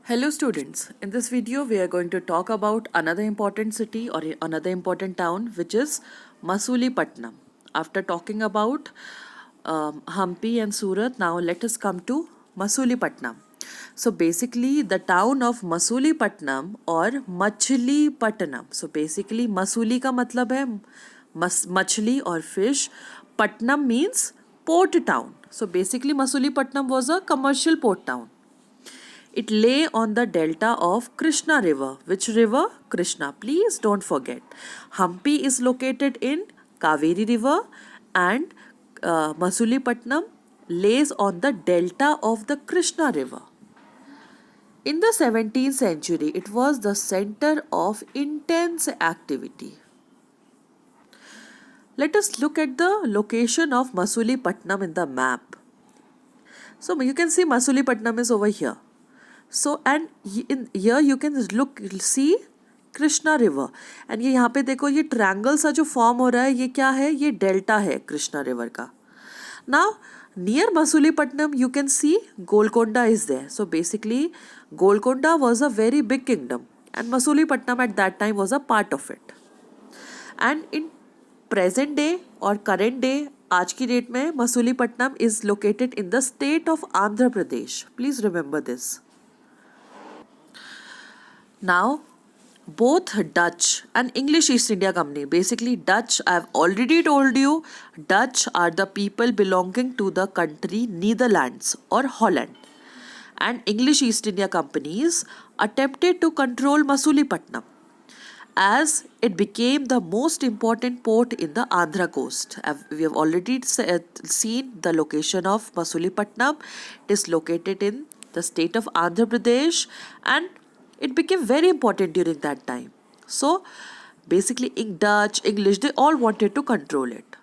Hello students, in this video we are going to talk about another important city or another important town which is Masulipattnam. After talking about Hampi and Surat, now let us come to Masulipattnam. So basically the town of Masulipattnam or Machilipatnam. So basically Masuli का मतलब है मछली or fish. Patnam means port town. So basically Masulipattnam was a commercial port town. It lay on the delta of Krishna river. Which river? Krishna. Please don't forget. Hampi is located in Kaveri river and Masulipattnam lays on the delta of the Krishna river. In the 17th century, it was the center of intense activity. Let us look at the location of Masulipattnam in the map. So you can see Masulipattnam is over here. So and in here you can see Krishna river and ये यहाँ पे देखो ये triangle सा जो form हो रहा है ये क्या है, ये डेल्टा है कृष्णा रिवर का. Now near Masulipatnam you can see Golconda is there. So basically Golconda was a very big kingdom and Masulipatnam at that time was a part of it. And in present day और करेंट डे आज की date में Masulipatnam is located in the state of Andhra Pradesh. Please remember this. Now, both Dutch and English East India Company, basically Dutch, I have already told you, Dutch are the people belonging to the country Netherlands or Holland. And English East India Companies attempted to control Masulipattnam as it became the most important port in the Andhra coast. We have already seen the location of Masulipattnam. It is located in the state of Andhra Pradesh and it became very important during that time. So basically in Dutch, English, they all wanted to control it.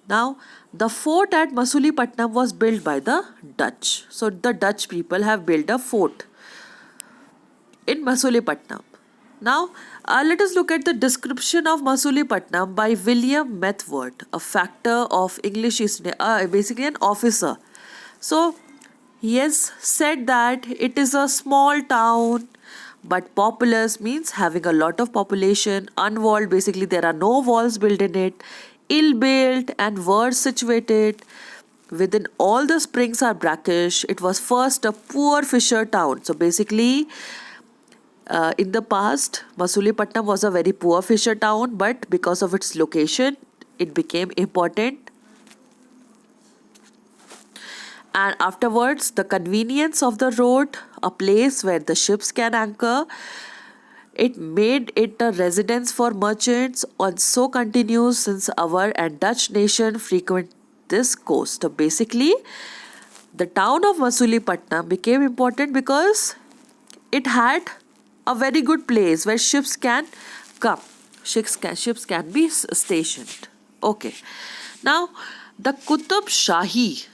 Now the fort at Masulipattnam was built by the Dutch. So the Dutch people have built a fort in Masulipattnam. Now let us look at the description of Masulipattnam by William Methwood, a factor of English East India, basically an officer. So he has said that it is a small town but populous, means having a lot of population, unwalled, basically there are no walls built in it, ill built and worse situated. Within all the springs are brackish. It was first a poor fisher town. So basically in the past Masulipattnam was a very poor fisher town, but because of its location it became important. And afterwards, the convenience of the road, a place where the ships can anchor, it made it a residence for merchants, and so continues since our and Dutch nation frequent this coast. So basically, the town of Masulipattnam became important because it had a very good place where ships can come. Ships can be stationed. Okay. Now, the Qutub Shahi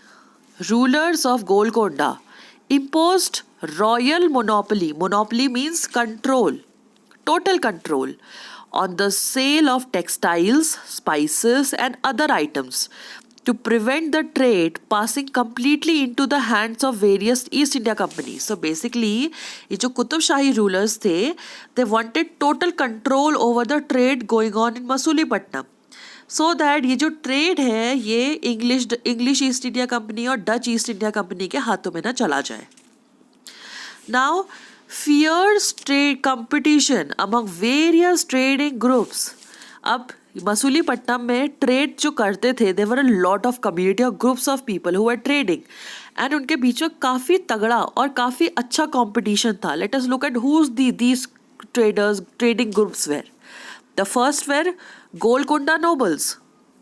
rulers of Golconda imposed royal monopoly. Monopoly means control, total control on the sale of textiles, spices and other items to prevent the trade passing completely into the hands of various East India companies. So basically, ये जो कुतुब शाही rulers थे, they wanted total control over the trade going on in Masulipattnam. So that ये जो trade है ये English East India company और Dutch East India company के हाथों में ना चला जाए. Now fierce trade competition among various trading groups. अब मसूलीपट्टनम में ट्रेड जो करते थे there were a lot of community और groups of people who were trading and उनके बीच में काफ़ी तगड़ा और काफ़ी अच्छा कॉम्पिटिशन था. Let us look at who these trading groups were. The first were Golconda nobles.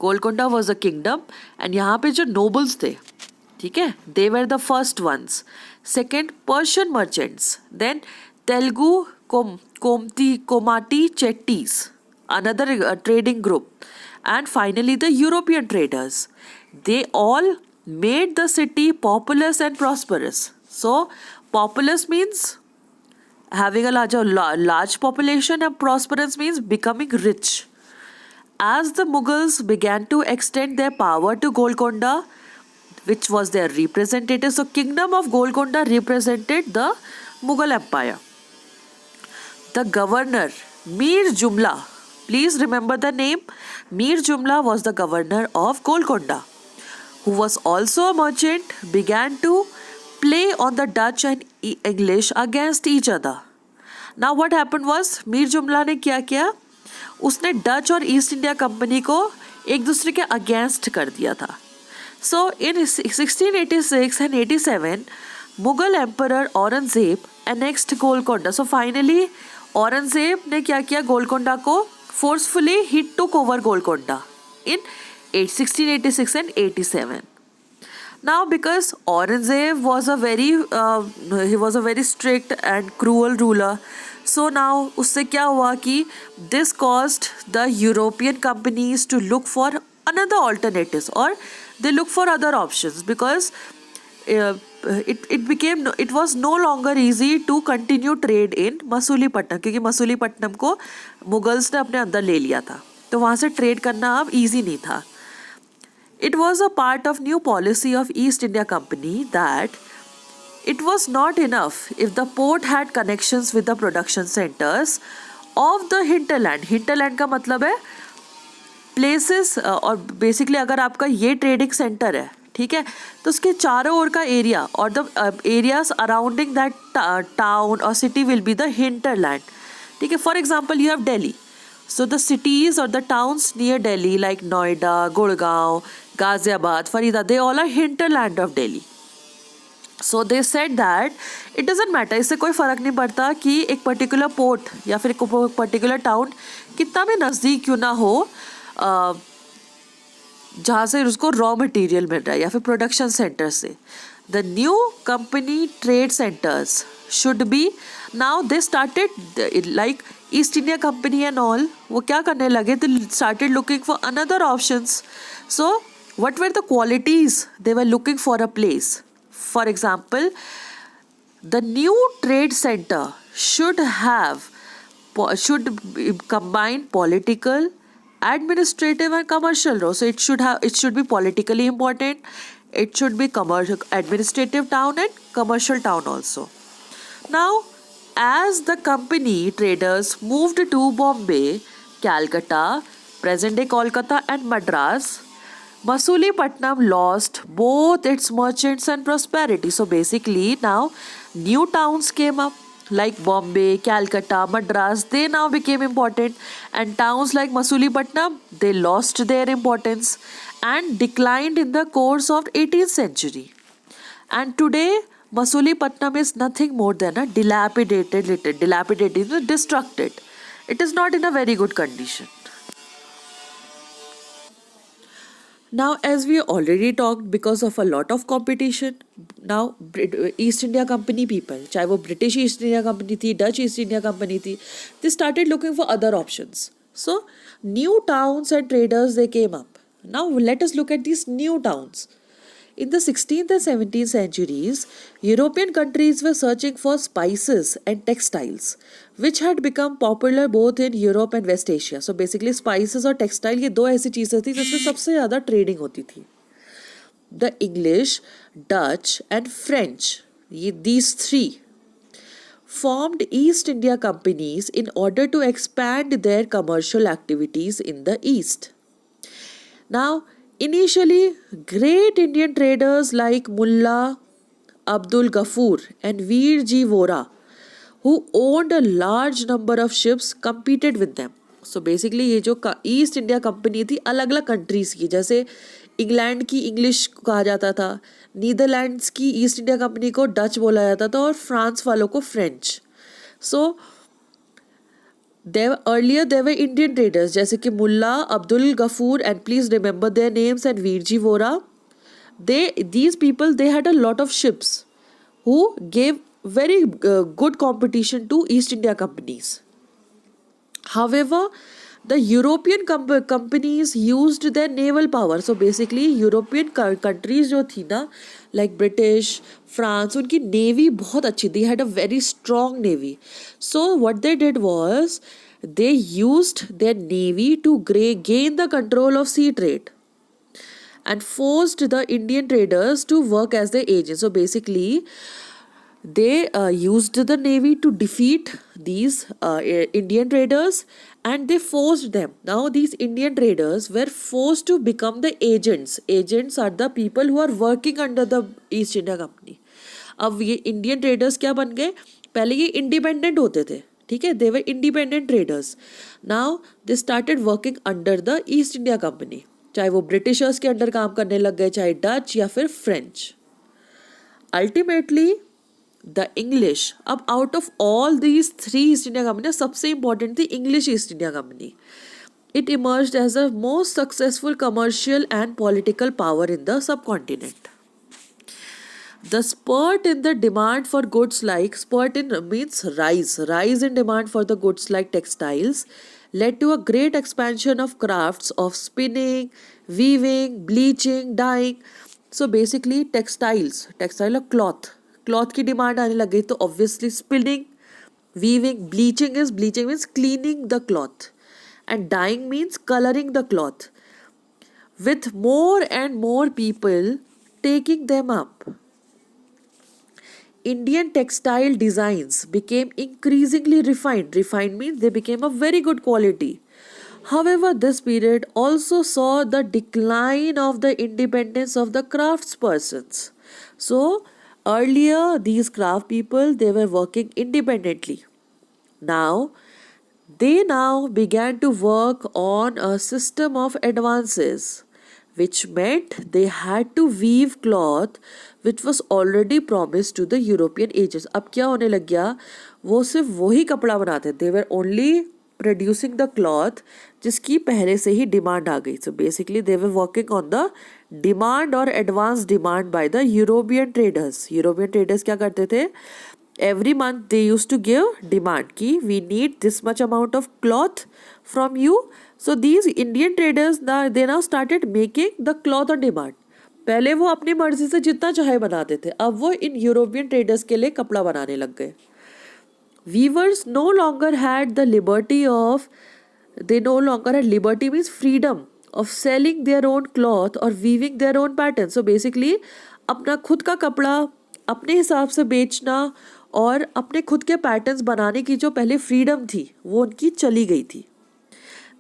Golconda was a kingdom and यहाँ पे जो nobles थे, ठीक है, they were the first ones. Second, Persian merchants. Then Telugu Komati Chettis, another trading group. And finally the European traders. They all made the city populous and prosperous. So populous means having a large population and prosperous means becoming rich. As the Mughals began to extend their power to Golconda, which was their representative, so kingdom of Golconda represented the Mughal Empire. The governor, Mir Jumla, please remember the name. Mir Jumla was the governor of Golconda, who was also a merchant, began to play on the Dutch and English against each other. Now what happened was, Mir जुमला ने क्या किया, उसने Dutch और east India company को एक दूसरे के अगेंस्ट कर दिया था. सो इन 1686 and 87 Mughal emperor Aurangzeb annexed Golconda. So finally Aurangzeb ने क्या किया, गोलकोंडा को forcefully he took over Golconda in 1686 and 87. Now, because Aurangzeb was a very strict and cruel ruler, so now उससे क्या हुआ कि this caused the European companies to look for another alternatives, or they look for other options, because it was no longer easy to continue trade in Masulipatnam, क्योंकि मसूलीपट्टनम को Mughals ने अपने अंदर ले लिया था, तो वहाँ से ट्रेड करना अब easy नहीं था. It was a part of new policy of East India Company that it was not enough if the port had connections with the production centers of the hinterland. Hinterland का मतलब है places, और basically अगर आपका ये trading center है, ठीक है, तो उसके चारों ओर का एरिया और the areas surrounding that town or city will be the hinterland. ठीक है, for example you have Delhi. So the cities or the towns near Delhi like Noida, Gurgaon, Ghaziabad, Faridabad, they all are hinterland of Delhi. So they said that it doesn't matter, इससे कोई फ़र्क नहीं पड़ता कि एक particular port या फिर एक पर्टिकुलर टाउन कितना भी नज़दीक क्यों ना हो, जहाँ से उसको रॉ मटेरियल मिल रहा है या फिर प्रोडक्शन सेंटर से. The new company trade centers should be, now they started like East India Company and all, वो क्या करने लगे, they started looking for another options. So what were the qualities they were looking for a place? For example, the new trade center should combine political, administrative and commercial roles. So it should be politically important, it should be commercial, administrative town and commercial town also. Now, as the company traders moved to Bombay, Calcutta, present-day Kolkata and Madras, Masulipattnam lost both its merchants and prosperity. So basically now new towns came up like Bombay, Calcutta, Madras, they now became important, and towns like Masulipattnam, they lost their importance and declined in the course of 18th century. And today Masulipattnam is nothing more than a dilapidated, destructed. It is not in a very good condition. Now, as we already talked, because of a lot of competition, now East India Company people, चाहे वो British East India Company थी, Dutch East India Company थी, they started looking for other options. So, new towns and traders, they came up. Now, let us look at these new towns. In the 16th and 17th centuries, European countries were searching for spices and textiles, which had become popular both in Europe and West Asia. So basically spices और textile ये दो ऐसी चीज़ें थी जिसमें सबसे ज़्यादा trading होती थी. The English, Dutch and French, these three formed East India companies in order to expand their commercial activities in the East. Now, initially, great Indian traders like Mullah Abdul Ghaffur and Veer Ji Vora, who owned a large number of ships, competed with them. So basically ये जो east India company थी अलग अलग countries की, जैसे England की English कहा जाता था, नीदरलैंड्स की ईस्ट इंडिया कंपनी को डच बोला जाता था और फ्रांस वालों को French. So earlier there were Indian traders जैसे कि मुल्ला Abdul Ghafoor, and please remember their names, and Virji Vora. These people, they had a lot of ships who gave very good competition to East India companies. However, the European companies used their naval power. So basically European countries जो थी ना, like British, France, उनकी navy बहुत अच्छी, they had a very strong navy. So what they did was they used their navy to gain the control of sea trade and forced the Indian traders to work as their agents. So basically They used the navy to defeat these Indian raiders, and they forced them. Now, these Indian raiders were forced to become the agents. Agents are the people who are working under the East India Company. अब ये Indian traders क्या बन गए? पहले ये independent होते थे, ठीक है, they were independent traders. Now they started working under the East India company. चाहे वो ब्रिटिशर्स के अंडर काम करने लग गए, चाहे डच या फिर फ्रेंच. अल्टीमेटली द इंग्लिश, अब out of all these three east India company सबसे इंपॉर्टेंट थी English East India company. It emerged as the most successful commercial and political power in the subcontinent. The spurt in the demand for goods like spurt in means rise in demand for the goods like textiles led to a great expansion of crafts of spinning, weaving, bleaching, dyeing. So basically textile or cloth की demand आने लग गई, तो obviously spinning, weaving, bleaching means cleaning the cloth, and dyeing means coloring the cloth, with more and more people taking them up. Indian textile designs became increasingly refined. Refined means they became of very good quality. However, this period also saw the decline of the independence of the craftspersons. So, earlier these craft people, they were working independently. Now, they now began to work on a system of advances, which meant they had to weave cloth which was already promised to the European agents. अब क्या होने लग गया, वो सिर्फ वही कपड़ा बनाते, they were only producing the cloth जिसकी पहले से ही डिमांड आ गई. So basically they were working on the demand or advance demand by the European traders. European traders क्या करते थे, every month they used to give demand ki we need this much amount of cloth from you. So these Indian traders now they now started making the cloth on demand. पहले वो अपनी मर्जी से जितना चाहे बनाते थे, अब वो इन यूरोपियन ट्रेडर्स के लिए कपड़ा बनाने लग गए. Weavers no longer had the liberty of, they no longer had liberty means freedom of selling their own cloth or weaving their own patterns. So basically अपना खुद का कपड़ा अपने हिसाब से बेचना और अपने खुद के पैटर्न्स बनाने की जो पहले फ्रीडम थी वो उनकी चली गई थी.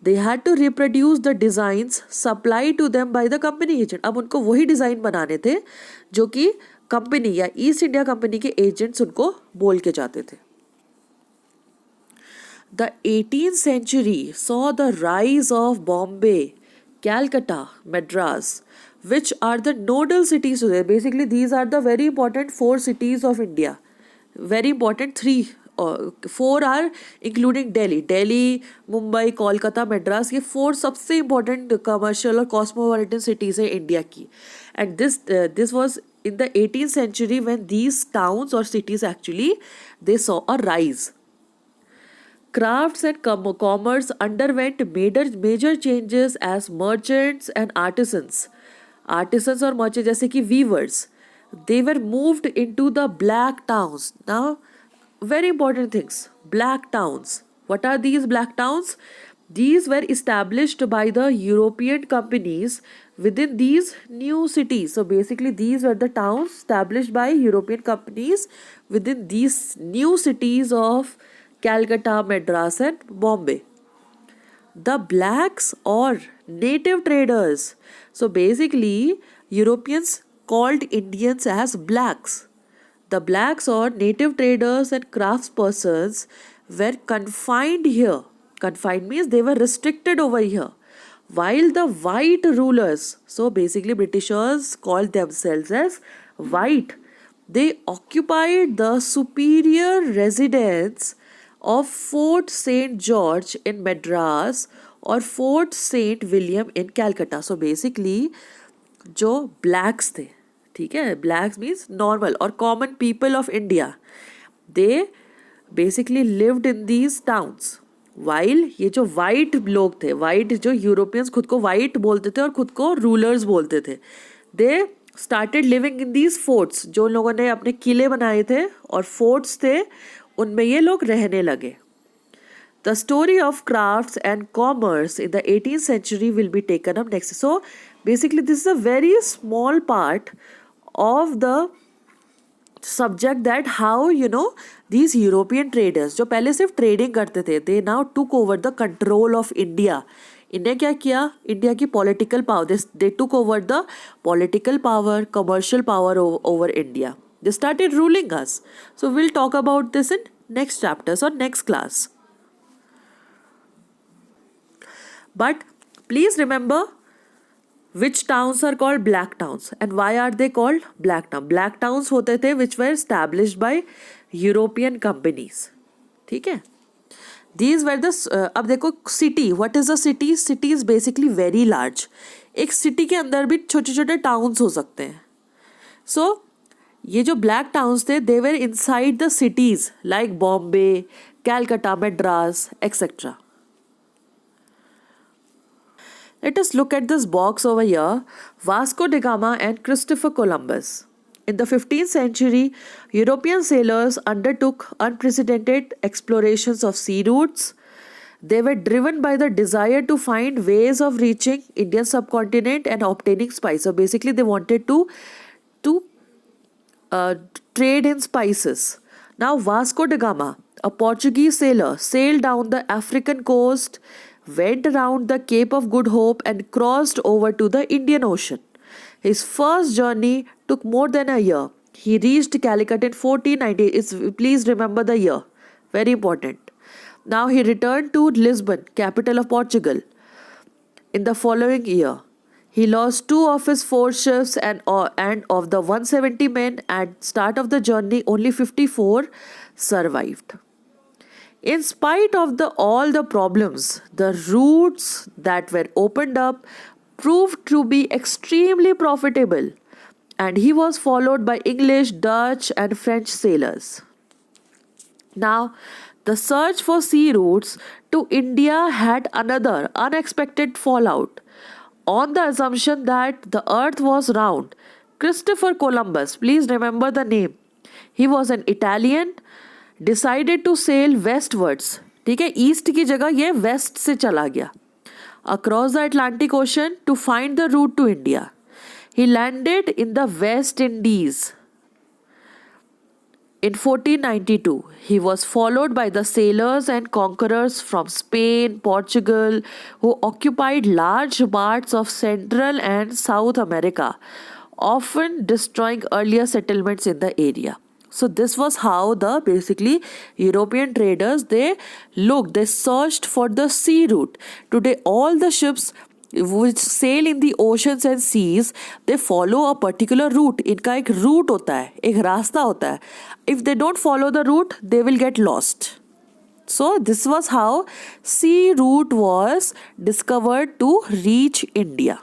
They had to reproduce the designs supplied to them by the company agent. अब उनको वही डिज़ाइन बनाने थे जो कि कंपनी या ईस्ट इंडिया कंपनी के एजेंट्स उनको बोल के जाते थे. The 18th century saw the rise of Bombay, Calcutta, Madras, which are the nodal cities today. Basically, these are the very important four cities of India. Very important four are including Delhi, Mumbai, Kolkata, Madras. ये four सबसे important commercial और cosmopolitan cities है India की. And this was in the 18th century when these towns or cities actually they saw a rise. Crafts and commerce underwent major changes as merchants and artisans. Artisans or merchants जैसे कि weavers, they were moved into the black towns. Now, very important things. Black towns. What are these black towns? These were established by the European companies within these new cities. So basically these were the towns established by European companies within these new cities of Calcutta, Madras and Bombay. The blacks or native traders. So basically Europeans called Indians as blacks. The blacks or native traders and craftspersons were confined here. Confined means they were restricted over here. While the white rulers, so basically Britishers called themselves as white, they occupied the superior residence of Fort St. George in Madras or Fort St. William in Calcutta. So basically जो blacks थे, ठीक है, blacks means normal or common people of India, they basically lived in these towns. While ये जो white लोग थे, white जो Europeans खुद को white बोलते थे और खुद को rulers बोलते थे, they started living in these forts. जो लोगों ने अपने किले बनाए थे और forts थे उनमें ये लोग रहने लगे. The story of crafts and commerce in the 18th century will be taken up next. So basically this is a very small part of the subject that how these European traders जो पहले सिर्फ trading करते थे, they now took over the control of India. इन्हें क्या किया? India की political power, they took over the political power, commercial power over India. They started ruling us. So we'll talk about this in next chapters or next class. But please remember which towns are called black towns and why are they called black towns. Black towns होते थे which were established by European companies. ठीक है? These were the अब देखो city. What is a city? City is basically very large. एक city के अंदर भी छोटे छोटे towns हो सकते हैं. So ये जो black towns थे, they were inside the cities like Bombay, Calcutta, Madras, etc. Let us look at this box over here, Vasco da Gama and Christopher Columbus. In the 15th century, European sailors undertook unprecedented explorations of sea routes. They were driven by the desire to find ways of reaching Indian subcontinent and obtaining spice. So basically they wanted to trade in spices. Now Vasco da Gama, a Portuguese sailor, sailed down the African coast, went around the Cape of Good Hope and crossed over to the Indian Ocean. His first journey took more than a year. He reached Calicut in 1490. Please remember the year. Very important. Now he returned to Lisbon, capital of Portugal, in the following year. He lost 2 of his 4 ships and of the 170 men at start of the journey, only 54 survived. In spite of all the problems, the routes that were opened up proved to be extremely profitable, and he was followed by English, Dutch, and French sailors. Now, the search for sea routes to India had another unexpected fallout. On the assumption that the earth was round, Christopher Columbus, please remember the name, he was an Italian, decided to sail westwards. ठीक है, east की जगह ये waste से चला गया across the Atlantic Ocean to find the route to India. He landed in the West Indies in 1492. He was followed by the sailors and conquerors from Spain, Portugal, who occupied large parts of Central and South America, often destroying earlier settlements in the area. So this was how the basically European traders, they searched for the sea route. Today all the ships which sail in the oceans and seas, they follow a particular route. इनका एक route होता है, एक रास्ता होता है. If they don't follow the route, they will get lost. So this was how sea route was discovered to reach India.